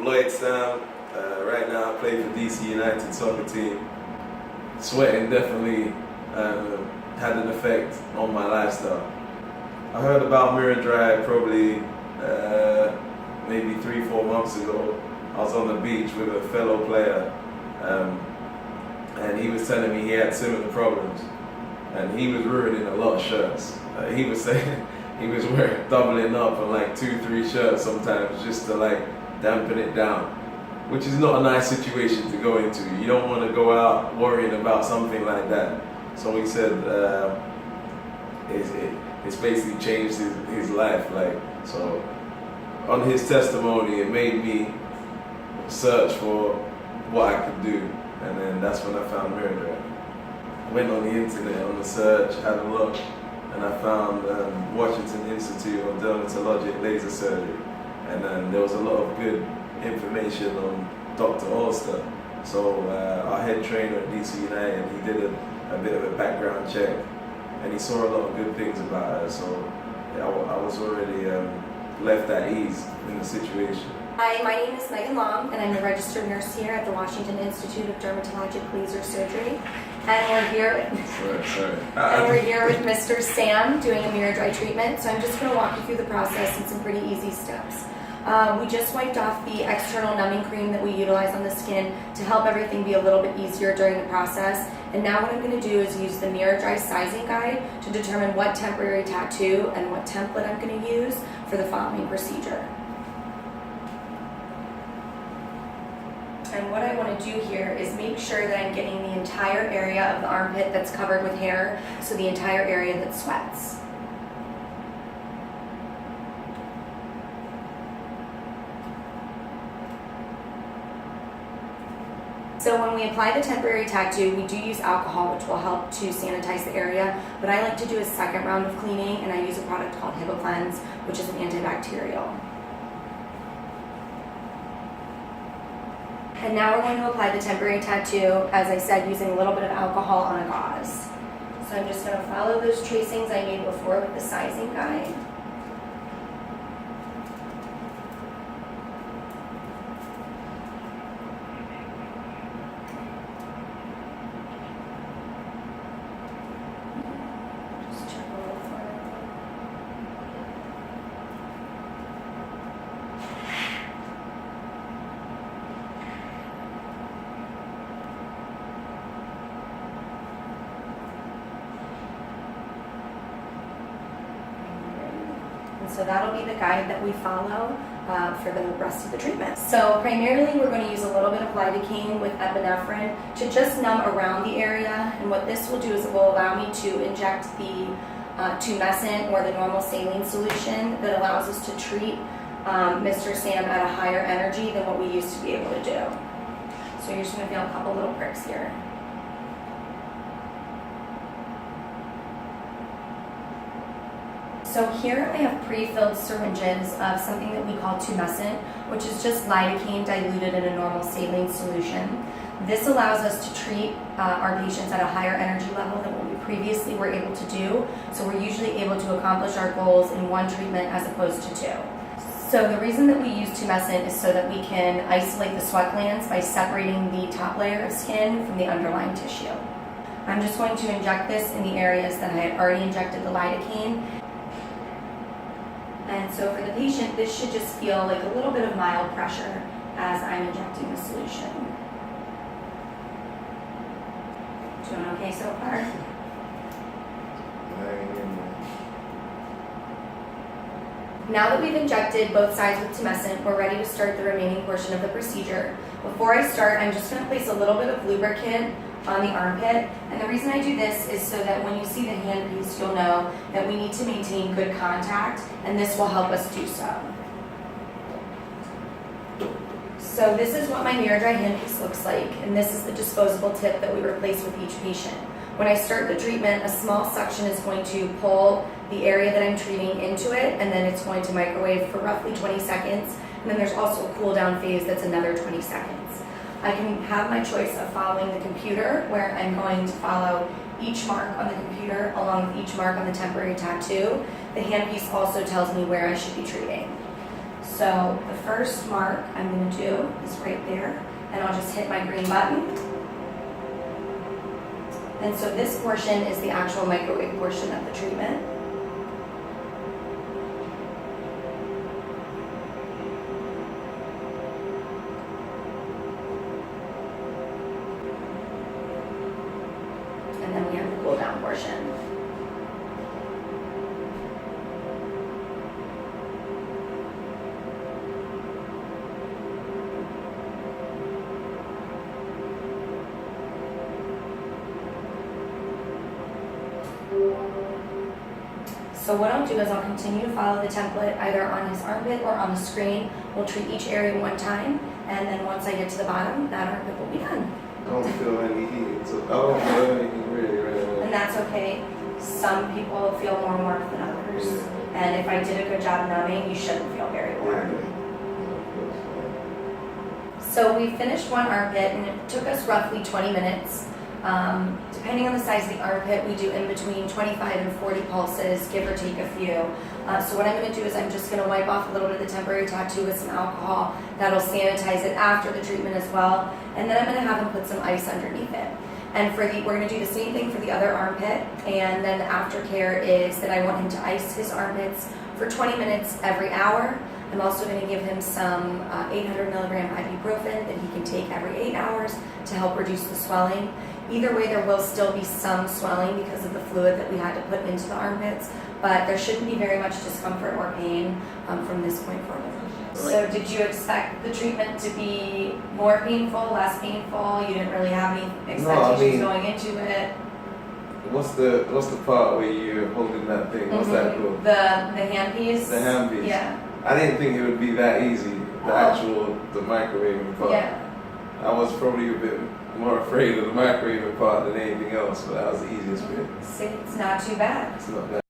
I'm Lloyd Sam. Right now I play for DC United soccer team. Sweating definitely had an effect on my lifestyle. I heard about MiraDry probably maybe 3-4 months ago. I was on the beach with a fellow player and he was telling me he had similar problems and he was ruining a lot of shirts. He was saying he was doubling up on like 2-3 shirts sometimes just to like dampen it down, which is not a nice situation to go into. You don't want to go out worrying about something like that. So he said it's basically changed his life. Like, so on his testimony, it made me search for what I could do, and then that's when I found MiraDry. I went on the internet on the search, had a look, and I found Washington Institute of Dermatologic laser surgery, and then there was a lot of good information on Dr. ALSTER. So our head trainer at DC United, he did a bit of a background check, and he saw a lot of good things about her. So yeah, I was already left at ease in the situation. Hi, my name is Megan Long, and I'm a registered nurse here at the Washington Institute of Dermatologic Laser Surgery. And we're here with Mr. Sam doing a MiraDry treatment. So I'm just going to walk you through the process in some pretty easy steps. We just wiped off the external numbing cream that we utilize on the skin to help everything be a little bit easier during the process. And now what I'm going to do is use the MiraDry sizing guide to determine what temporary tattoo and what template I'm going to use for the following procedure. And what I want to do here is make sure that I'm getting the entire area of the armpit that's covered with hair, so the entire area that sweats. So when we apply the temporary tattoo, we do use alcohol, which will help to sanitize the area, but I like to do a second round of cleaning, and I use a product called Cleanse, which is an antibacterial. And now we're going to apply the temporary tattoo, as I said, using a little bit of alcohol on a gauze. So I'm just going to follow those tracings I made before with the sizing guide. Just check a little further. So that'll be the guide that we follow for the rest of the treatment. So primarily we're going to use a little bit of lidocaine with epinephrine to just numb around the area, and what this will do is it will allow me to inject the tumescent or the normal saline solution that allows us to treat Mr. Sam at a higher energy than what we used to be able to do. So you're just going to feel a couple little pricks here. So here I have pre-filled syringes of something that we call tumescent, which is just lidocaine diluted in a normal saline solution. This allows us to treat our patients at a higher energy level than what we previously were able to do. So we're usually able to accomplish our goals in one treatment as opposed to two. So the reason that we use tumescent is so that we can isolate the sweat glands by separating the top layer of skin from the underlying tissue. I'm just going to inject this in the areas that I had already injected the lidocaine. And so for the patient, this should just feel like a little bit of mild pressure as I'm injecting the solution. Doing okay so far? Now that we've injected both sides with tumescent, we're ready to start the remaining portion of the procedure. Before I start, I'm just going to place a little bit of lubricant on the armpit, and the reason I do this is so that when you see the handpiece, you'll know that we need to maintain good contact, and this will help us do so. So this is what my MiraDry handpiece looks like, and this is the disposable tip that we replace with each patient. When I start the treatment, a small suction is going to pull the area that I'm treating into it, and then it's going to microwave for roughly 20 seconds, and then there's also a cool down phase that's another 20 seconds. I can have my choice of following the computer, where I'm going to follow each mark on the computer along with each mark on the temporary tattoo. The handpiece also tells me where I should be treating. So the first mark I'm going to do is right there, and I'll just hit my green button. And so this portion is the actual microwave portion of the treatment. And then we have the cool down portion. So what I'll do is I'll continue to follow the template either on his armpit or on the screen. We'll treat each area one time, and then once I get to the bottom, that armpit will be done. I don't feel any heat. So I don't feel anything really right now. And that's okay. Some people feel more warmth than others. And if I did a good job numbing, you shouldn't feel very warm. So we finished one armpit, and it took us roughly 20 minutes. Depending on the size of the armpit, we do in between 25 and 40 pulses, give or take a few. So what I'm going to do is I'm just going to wipe off a little bit of the temporary tattoo with some alcohol. That'll sanitize it after the treatment as well. And then I'm going to have him put some ice underneath it. And we're going to do the same thing for the other armpit. And then the aftercare is that I want him to ice his armpits for 20 minutes every hour. I'm also going to give him some 800 milligram ibuprofen that he can take every 8 hours to help reduce the swelling. Either way, there will still be some swelling because of the fluid that we had to put into the armpits, but there shouldn't be very much discomfort or pain from this point forward. So did you expect the treatment to be more painful, less painful? You didn't really have any expectations going into it? What's the part where you're holding that thing? What's that called? The handpiece? The handpiece. Yeah. I didn't think it would be that easy, the microwaving part. Yeah. I was probably a bit more afraid of the microwaving part than anything else, but that was the easiest bit. See, it's not too bad. It's not bad.